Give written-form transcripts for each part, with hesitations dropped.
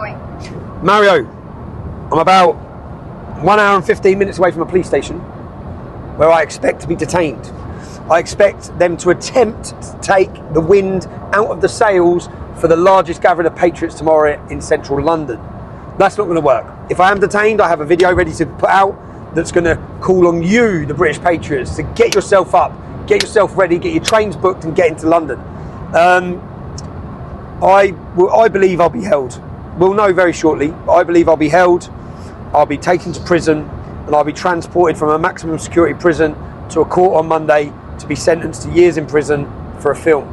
going? Mario, I'm about 1 hour and 15 minutes away from a police station where I expect to be detained. I expect them to attempt to take the wind out of the sails for the largest gathering of patriots tomorrow in central London. That's not going to work. If I am detained, I have a video ready to put out that's going to call on you, the British patriots, to get yourself up, get yourself ready, get your trains booked and get into London. I believe I'll be held. We'll know very shortly. I believe I'll be held, I'll be taken to prison, and I'll be transported from a maximum security prison to a court on Monday to be sentenced to years in prison for a film.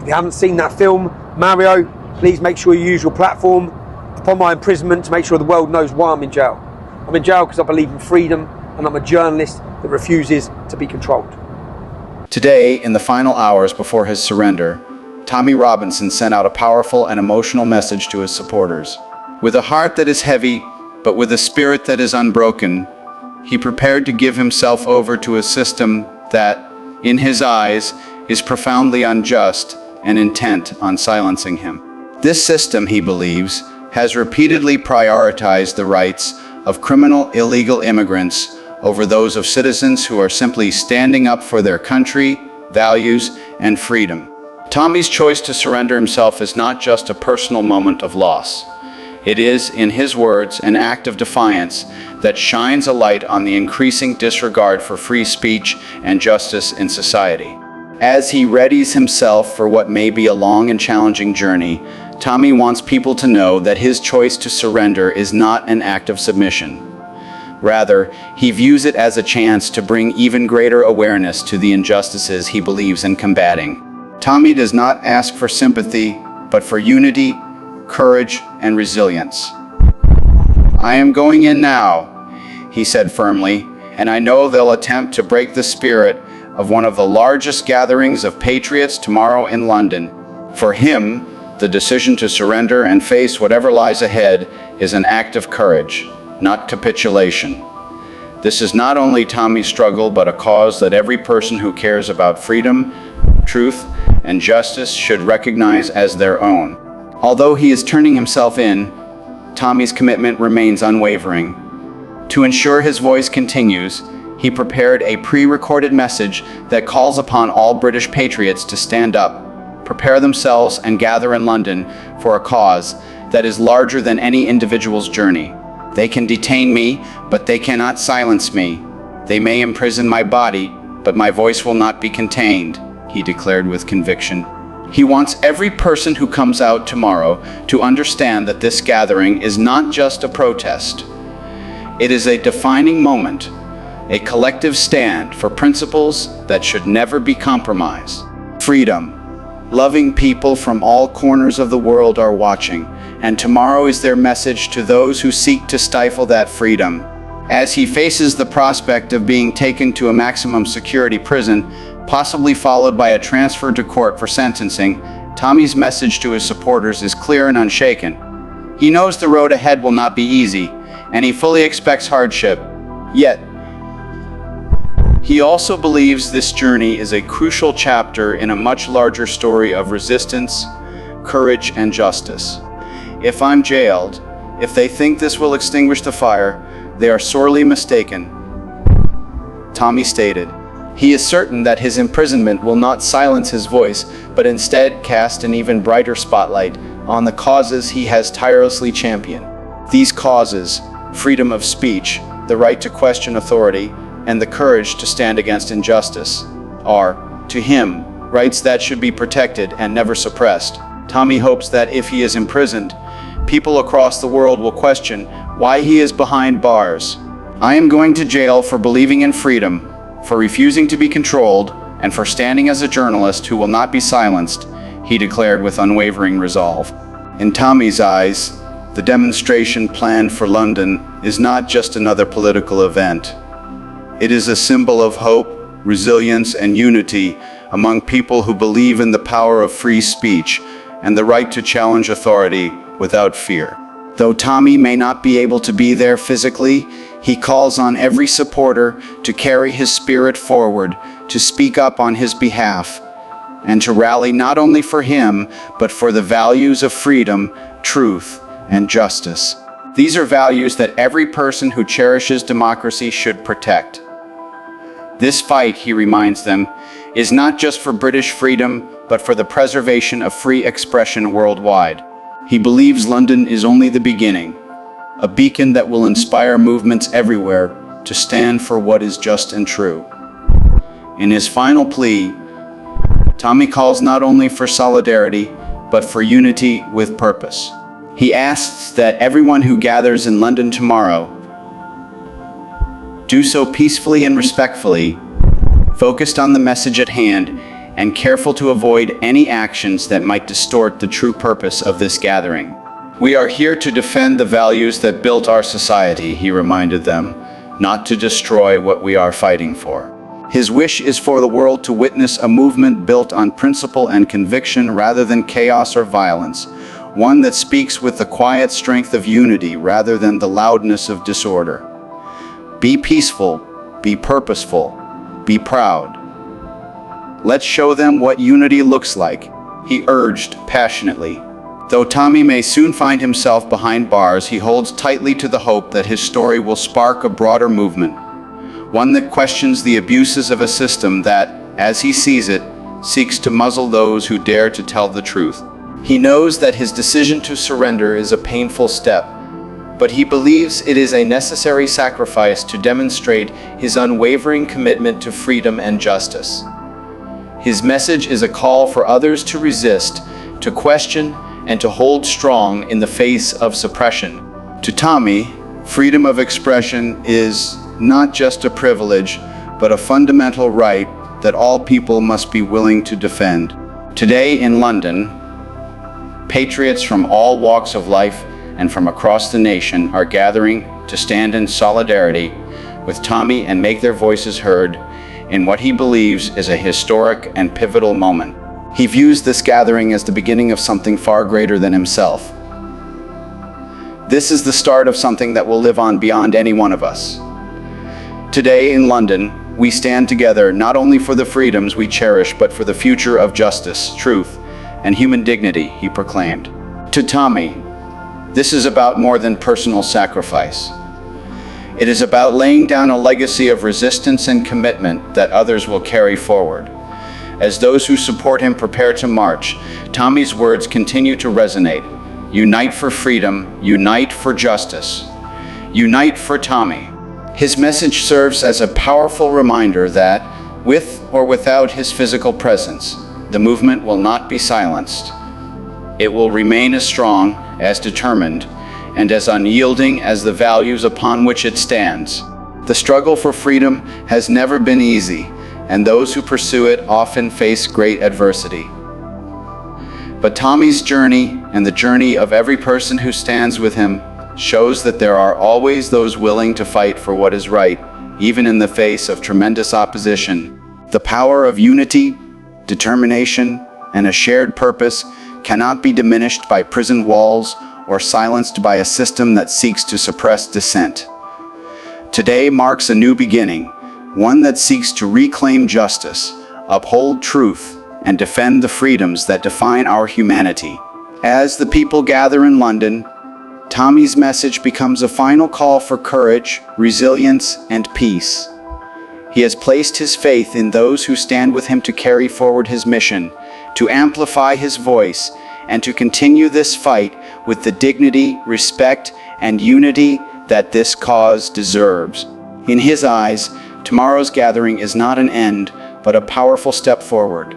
If you haven't seen that film, Mario, please make sure you use your platform upon my imprisonment to make sure the world knows why I'm in jail. I'm in jail because I believe in freedom, and I'm a journalist that refuses to be controlled. Today, in the final hours before his surrender, Tommy Robinson sent out a powerful and emotional message to his supporters. With a heart that is heavy, but with a spirit that is unbroken, he prepared to give himself over to a system that, in his eyes, is profoundly unjust and intent on silencing him. This system, he believes, has repeatedly prioritized the rights of criminal illegal immigrants over those of citizens who are simply standing up for their country, values, and freedom. Tommy's choice to surrender himself is not just a personal moment of loss. It is, in his words, an act of defiance that shines a light on the increasing disregard for free speech and justice in society. As he readies himself for what may be a long and challenging journey, Tommy wants people to know that his choice to surrender is not an act of submission. Rather, he views it as a chance to bring even greater awareness to the injustices he believes in combating. Tommy does not ask for sympathy, but for unity, courage, and resilience. "I am going in now," he said firmly, "and I know they'll attempt to break the spirit of one of the largest gatherings of patriots tomorrow in London." For him, the decision to surrender and face whatever lies ahead is an act of courage, not capitulation. This is not only Tommy's struggle, but a cause that every person who cares about freedom, truth, and justice should recognize as their own. Although he is turning himself in, Tommy's commitment remains unwavering. To ensure his voice continues, he prepared a pre-recorded message that calls upon all British patriots to stand up, prepare themselves, and gather in London for a cause that is larger than any individual's journey. "They can detain me, but they cannot silence me. They may imprison my body, but my voice will not be contained," he declared with conviction. He wants every person who comes out tomorrow to understand that this gathering is not just a protest. It is a defining moment, a collective stand for principles that should never be compromised. Freedom. Loving people from all corners of the world are watching, and tomorrow is their message to those who seek to stifle that freedom. As he faces the prospect of being taken to a maximum security prison, possibly followed by a transfer to court for sentencing, Tommy's message to his supporters is clear and unshaken. He knows the road ahead will not be easy, and he fully expects hardship. Yet, he also believes this journey is a crucial chapter in a much larger story of resistance, courage, and justice. "If I'm jailed, if they think this will extinguish the fire, they are sorely mistaken," Tommy stated. He is certain that his imprisonment will not silence his voice, but instead cast an even brighter spotlight on the causes he has tirelessly championed. These causes, freedom of speech, the right to question authority, and the courage to stand against injustice, are, to him, rights that should be protected and never suppressed. Tommy hopes that if he is imprisoned, people across the world will question why he is behind bars. "I am going to jail for believing in freedom, for refusing to be controlled, and for standing as a journalist who will not be silenced," he declared with unwavering resolve. In Tommy's eyes, the demonstration planned for London is not just another political event. It is a symbol of hope, resilience, and unity among people who believe in the power of free speech and the right to challenge authority without fear. Though Tommy may not be able to be there physically, he calls on every supporter to carry his spirit forward, to speak up on his behalf, and to rally not only for him, but for the values of freedom, truth, and justice. These are values that every person who cherishes democracy should protect. This fight, he reminds them, is not just for British freedom, but for the preservation of free expression worldwide. He believes London is only the beginning, a beacon that will inspire movements everywhere to stand for what is just and true. In his final plea, Tommy calls not only for solidarity, but for unity with purpose. He asks that everyone who gathers in London tomorrow do so peacefully and respectfully, focused on the message at hand, and careful to avoid any actions that might distort the true purpose of this gathering. We are here to defend the values that built our society, he reminded them, not to destroy what we are fighting for. His wish is for the world to witness a movement built on principle and conviction rather than chaos or violence, one that speaks with the quiet strength of unity rather than the loudness of disorder. Be peaceful, be purposeful, be proud. Let's show them what unity looks like, he urged passionately. Though Tommy may soon find himself behind bars, he holds tightly to the hope that his story will spark a broader movement, one that questions the abuses of a system that, as he sees it, seeks to muzzle those who dare to tell the truth. He knows that his decision to surrender is a painful step, but he believes it is a necessary sacrifice to demonstrate his unwavering commitment to freedom and justice. His message is a call for others to resist, to question, and to hold strong in the face of suppression. To Tommy, freedom of expression is not just a privilege, but a fundamental right that all people must be willing to defend. Today in London, patriots from all walks of life and from across the nation are gathering to stand in solidarity with Tommy and make their voices heard in what he believes is a historic and pivotal moment. He views this gathering as the beginning of something far greater than himself. This is the start of something that will live on beyond any one of us. Today in London, we stand together not only for the freedoms we cherish, but for the future of justice, truth, and human dignity, he proclaimed. To Tommy, this is about more than personal sacrifice. It is about laying down a legacy of resistance and commitment that others will carry forward. As those who support him prepare to march, Tommy's words continue to resonate. Unite for freedom, unite for justice. Unite for Tommy. His message serves as a powerful reminder that, with or without his physical presence, the movement will not be silenced. It will remain as strong, as determined, and as unyielding as the values upon which it stands. The struggle for freedom has never been easy, and those who pursue it often face great adversity. But Tommy's journey, and the journey of every person who stands with him, shows that there are always those willing to fight for what is right, even in the face of tremendous opposition. The power of unity, determination, and a shared purpose cannot be diminished by prison walls or silenced by a system that seeks to suppress dissent. Today marks a new beginning, one that seeks to reclaim justice, uphold truth, and defend the freedoms that define our humanity. As the people gather in London, Tommy's message becomes a final call for courage, resilience, and peace. He has placed his faith in those who stand with him to carry forward his mission, to amplify his voice, and to continue this fight with the dignity, respect, and unity that this cause deserves. In his eyes, tomorrow's gathering is not an end, but a powerful step forward,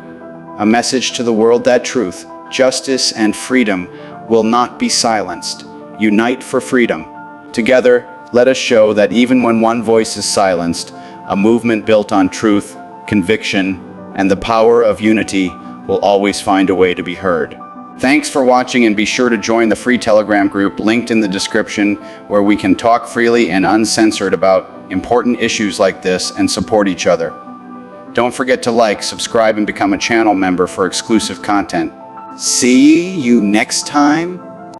a message to the world that truth, justice, and freedom will not be silenced. Unite for freedom. Together, let us show that even when one voice is silenced, a movement built on truth, conviction, and the power of unity will always find a way to be heard. Thanks for watching, and be sure to join the free Telegram group linked in the description, where we can talk freely and uncensored about important issues like this and support each other. Don't forget to like, subscribe, and become a channel member for exclusive content. See you next time.